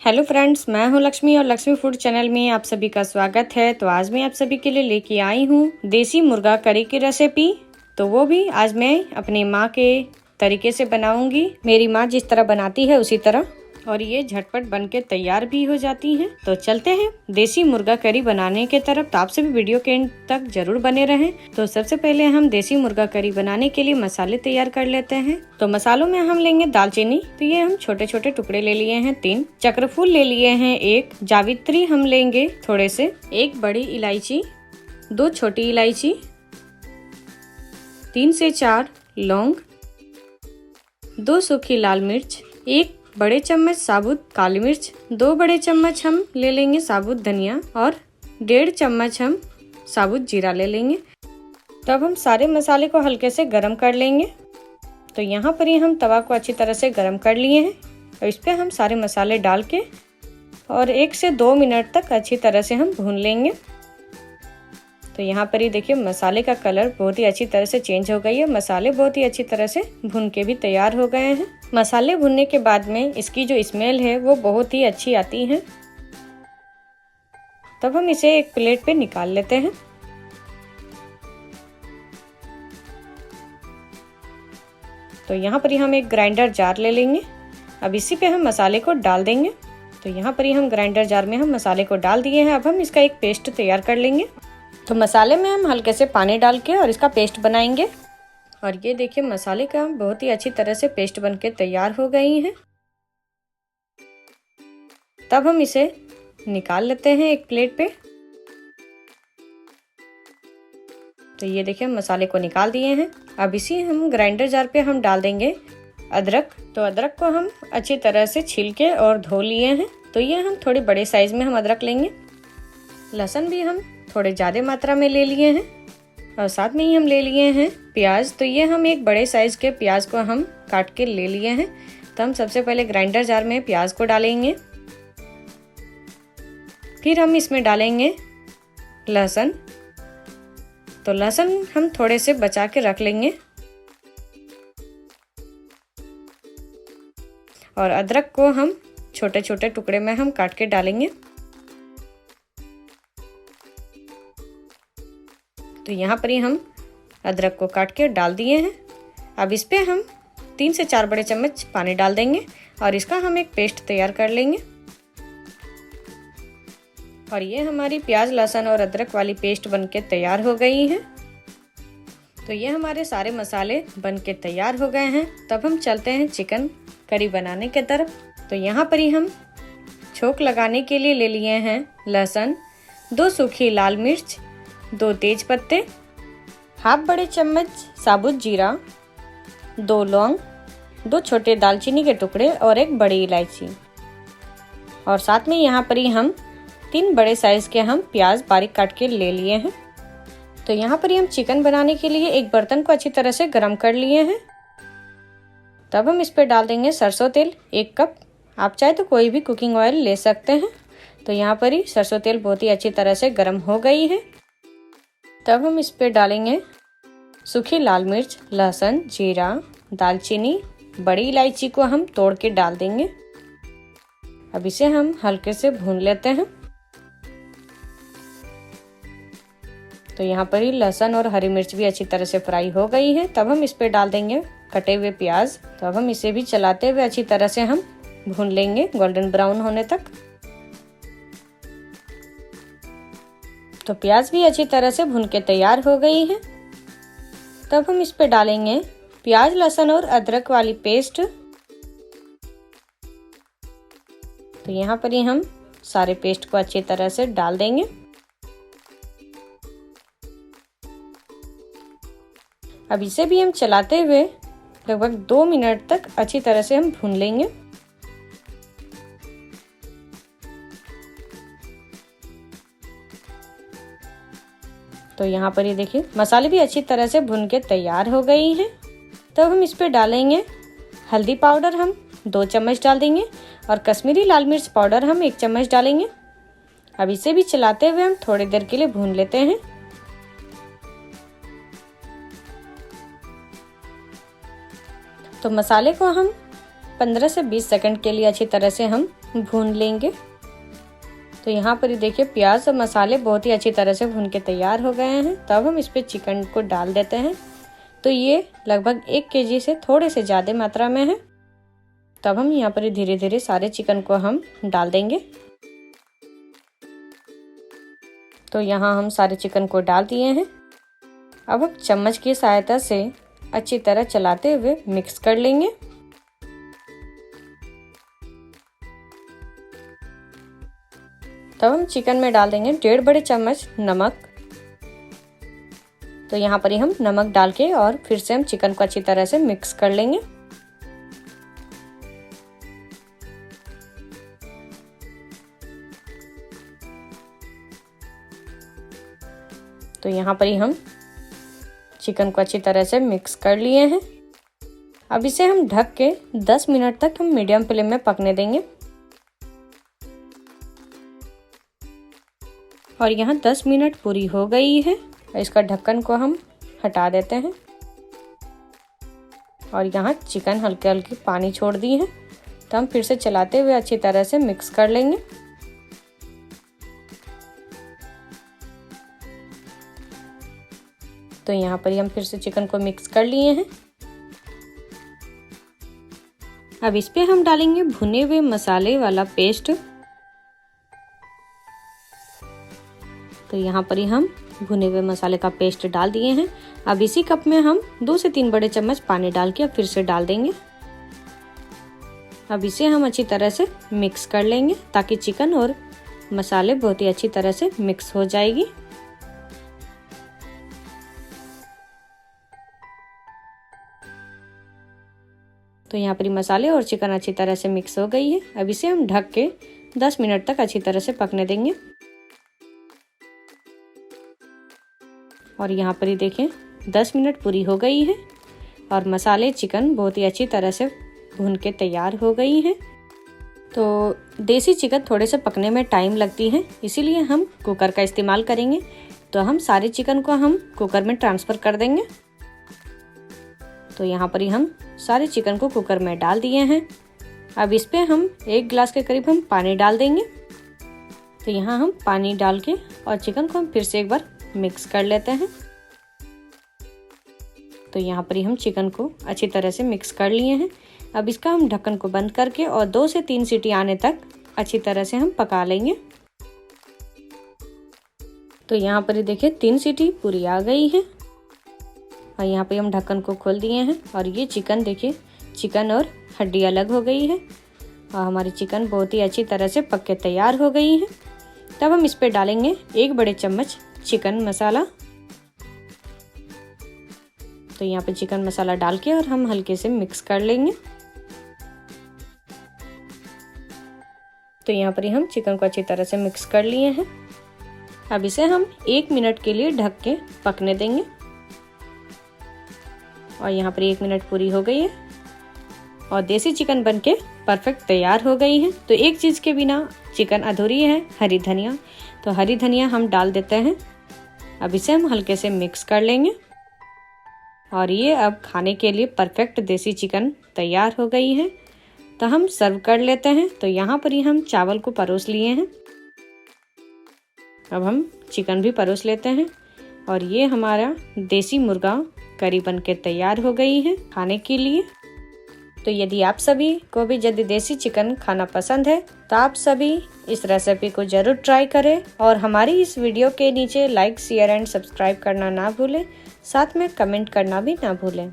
Hello friends, मैं हूं लक्ष्मी और लक्ष्मी फूड चैनल में आप सभी का स्वागत है। तो आज मैं आप सभी के लिए लेके आई हूं देसी मुर्गा करी की रेसिपी। तो वो भी आज मैं अपनी माँ के तरीके से बनाऊंगी, मेरी माँ जिस तरह बनाती है उसी तरह, और ये झटपट बन के तैयार भी हो जाती हैं। तो चलते हैं देसी मुर्गा करी बनाने के तरफ। तो आप सभी वीडियो के एंड तक जरूर बने रहें। तो सबसे पहले हम देसी मुर्गा करी बनाने के लिए मसाले तैयार कर लेते हैं। तो मसालों में हम लेंगे दालचीनी, तो ये हम छोटे छोटे टुकड़े ले लिए हैं 3, चक्रफूल ले लिए हैं 1, जावित्री हम लेंगे थोड़े से, 1 बड़ी इलायची, 2 छोटी इलायची, 3 से 4 लौंग, 2 सूखी लाल मिर्च, 1 बड़े चम्मच साबुत काली मिर्च, 2 बड़े चम्मच हम ले लेंगे साबुत धनिया और 1.5 चम्मच हम साबुत जीरा ले लेंगे। तब हम सारे मसाले को हल्के से गरम कर लेंगे। तो यहाँ पर ही हम तवा को अच्छी तरह से गरम कर लिए हैं और इस पर हम सारे मसाले डाल के और 1 से 2 मिनट तक अच्छी तरह से हम भून लेंगे। तो यहाँ पर ही देखिए मसाले का कलर बहुत ही अच्छी तरह से चेंज हो गई है। मसाले बहुत ही अच्छी तरह से भून के भी तैयार हो गए हैं। मसाले भुनने के बाद में इसकी जो स्मेल है वो बहुत ही अच्छी आती है। तब हम इसे एक प्लेट पे निकाल लेते हैं। तो यहाँ पर ही हम एक ग्राइंडर जार ले लेंगे। अब इसी पे हम मसाले को डाल देंगे। तो यहाँ पर ही हम ग्राइंडर जार में हम मसाले को डाल दिए हैं। अब हम इसका एक पेस्ट तैयार कर लेंगे। तो मसाले में हम हल्के से पानी डाल के और इसका पेस्ट बनाएंगे। और ये देखिए मसाले का बहुत ही अच्छी तरह से पेस्ट बन के तैयार हो गई है। तब हम इसे निकाल लेते हैं एक प्लेट पे। तो ये देखिए मसाले को निकाल दिए हैं। अब इसी हम ग्राइंडर जार पे हम डाल देंगे अदरक। तो अदरक को हम अच्छी तरह से छील के और धो लिए हैं। तो ये हम थोड़ी बड़े साइज में हम अदरक लेंगे। लहसुन भी हम थोड़े ज्यादा मात्रा में ले लिए हैं और साथ में ही हम ले लिए हैं प्याज। तो ये हम एक बड़े साइज के प्याज को हम काट के ले लिए हैं। तो हम सबसे पहले ग्राइंडर जार में प्याज को डालेंगे, फिर हम इसमें डालेंगे लहसुन। तो लहसुन हम थोड़े से बचा के रख लेंगे और अदरक को हम छोटे छोटे टुकड़े में हम काट के डालेंगे। तो यहाँ पर ही हम अदरक को काट के डाल दिए हैं। अब इस पे हम 3 से 4 बड़े चम्मच पानी डाल देंगे और इसका हम एक पेस्ट तैयार कर लेंगे। और ये हमारी प्याज लहसुन और अदरक वाली पेस्ट बनके तैयार हो गई है। तो ये हमारे सारे मसाले बनके तैयार हो गए हैं। तब हम चलते हैं चिकन करी बनाने के तरफ। तो यहाँ पर ही हम छोंक लगाने के लिए ले लिए हैं लहसुन, 2 सूखी लाल मिर्च, 2 तेज पत्ते, हाफ बड़े चम्मच साबुत जीरा, 2 लौंग, 2 छोटे दालचीनी के टुकड़े और 1 बड़ी इलायची। और साथ में यहाँ पर ही हम 3 बड़े साइज के हम प्याज बारीक काट के ले लिए हैं। तो यहाँ पर ही हम चिकन बनाने के लिए एक बर्तन को अच्छी तरह से गर्म कर लिए हैं। तब हम इस पे डाल देंगे सरसों तेल 1 कप। आप चाहे तो कोई भी कुकिंग ऑयल ले सकते हैं। तो यहाँ पर ही सरसों तेल बहुत ही अच्छी तरह से गर्म हो गई है। तब हम इस पे डालेंगे सूखी लाल मिर्च, लहसुन, जीरा, दालचीनी, बड़ी इलायची को हम तोड़ के डाल देंगे। अब इसे हम हल्के से भून लेते हैं। तो यहाँ पर ही लहसुन और हरी मिर्च भी अच्छी तरह से फ्राई हो गई है। तब हम इस पे डाल देंगे कटे हुए प्याज। तो अब हम इसे भी चलाते हुए अच्छी तरह से हम भून लेंगे गोल्डन ब्राउन होने तक। तो प्याज भी अच्छी तरह से भून के तैयार हो गई है। तब हम इस पे डालेंगे प्याज लहसुन और अदरक वाली पेस्ट। तो यहाँ पर ही हम सारे पेस्ट को अच्छी तरह से डाल देंगे। अब इसे भी हम चलाते हुए लगभग 2 मिनट तक अच्छी तरह से हम भून लेंगे। तो यहाँ पर ये देखिए मसाले भी अच्छी तरह से भुन के तैयार हो गई हैं। तब हम इस पे डालेंगे हल्दी पाउडर, हम 2 चम्मच डाल देंगे और कश्मीरी लाल मिर्च पाउडर हम 1 चम्मच डालेंगे। अब इसे भी चलाते हुए हम थोड़ी देर के लिए भून लेते हैं। तो मसाले को हम 15 से 20 सेकंड के लिए अच्छी तरह से हम भून लेंगे। तो यहाँ पर देखिए प्याज और मसाले बहुत ही अच्छी तरह से भून के तैयार हो गए हैं। तब हम इस पे चिकन को डाल देते हैं। तो ये लगभग 1 केजी से थोड़े से ज़्यादा मात्रा में है। तब हम यहाँ पर धीरे धीरे सारे चिकन को हम डाल देंगे। तो यहाँ हम सारे चिकन को डाल दिए हैं। अब हम चम्मच की सहायता से अच्छी तरह चलाते हुए मिक्स कर लेंगे। तब हम चिकन में डाल देंगे 1.5 बड़े चम्मच नमक। तो यहाँ पर ही हम नमक डाल के और फिर से हम चिकन को अच्छी तरह से मिक्स कर लेंगे। तो यहाँ पर ही हम चिकन को अच्छी तरह से मिक्स कर लिए हैं। अब इसे हम ढक के 10 मिनट तक हम मीडियम फ्लेम में पकने देंगे। और यहाँ 10 मिनट पूरी हो गई है। इसका ढक्कन को हम हटा देते हैं। और यहाँ चिकन हल्के हल्के पानी छोड़ दी है। तो हम फिर से चलाते हुए अच्छी तरह से मिक्स कर लेंगे। तो यहाँ पर हम फिर से चिकन को मिक्स कर लिए हैं। अब इस पे हम डालेंगे भुने हुए मसाले वाला पेस्ट। तो यहाँ पर ही हम भुने हुए मसाले का पेस्ट डाल दिए हैं। अब इसी कप में हम 2 से 3 बड़े चम्मच पानी डाल के अब फिर से डाल देंगे। अब इसे हम अच्छी तरह से मिक्स कर लेंगे ताकि चिकन और मसाले बहुत ही अच्छी तरह से मिक्स हो जाएगी। तो यहाँ पर मसाले और चिकन अच्छी तरह से मिक्स हो गई है। अब इसे हम ढक के 10 मिनट तक अच्छी तरह से पकने देंगे। और यहाँ पर ही देखें 10 मिनट पूरी हो गई है और मसाले चिकन बहुत ही अच्छी तरह से भून के तैयार हो गई हैं। तो देसी चिकन थोड़े से पकने में टाइम लगती है, इसीलिए हम कुकर का इस्तेमाल करेंगे। तो हम सारे चिकन को हम कुकर में ट्रांसफ़र कर देंगे। तो यहाँ पर ही हम सारे चिकन को कुकर में डाल दिए हैं। अब इस पे हम 1 गिलास के करीब हम पानी डाल देंगे। तो यहाँ हम पानी डाल के और चिकन को हम फिर से एक बार मिक्स कर लेते हैं। तो यहाँ पर ही हम चिकन को अच्छी तरह से मिक्स कर लिए हैं। अब इसका हम ढक्कन को बंद करके और 2 से 3 सीटी आने तक अच्छी तरह से हम पका लेंगे। तो यहाँ पर ही देखिए 3 सीटी पूरी आ गई है। और यहाँ पे हम ढक्कन को खोल दिए हैं और ये चिकन देखिए, चिकन और हड्डी अलग हो गई है और हमारी चिकन बहुत ही अच्छी तरह से पक के तैयार हो गई है। तब हम इस पे डालेंगे 1 बड़े चम्मच चिकन मसाला। तो यहाँ पे चिकन मसाला डाल के और हम हल्के से मिक्स कर लेंगे। तो यहाँ पर हम चिकन को अच्छी तरह से मिक्स कर लिए हैं। अब इसे हम 1 मिनट के लिए ढक के पकने देंगे। और यहाँ पर 1 मिनट पूरी हो गई है और देसी चिकन बनके परफेक्ट तैयार हो गई है। तो एक चीज़ के बिना चिकन अधूरी है, हरी धनिया। तो हरी धनिया हम डाल देते हैं। अब इसे हम हल्के से मिक्स कर लेंगे और ये अब खाने के लिए परफेक्ट देसी चिकन तैयार हो गई है। तो हम सर्व कर लेते हैं। तो यहाँ पर ही हम चावल को परोस लिए हैं। अब हम चिकन भी परोस लेते हैं और ये हमारा देसी मुर्गा करी बन के तैयार हो गई है खाने के लिए। तो यदि आप सभी को भी यदि देसी चिकन खाना पसंद है तो आप सभी इस रेसिपी को जरूर ट्राई करें और हमारी इस वीडियो के नीचे लाइक, शेयर एंड सब्सक्राइब करना ना भूलें। साथ में कमेंट करना भी ना भूलें।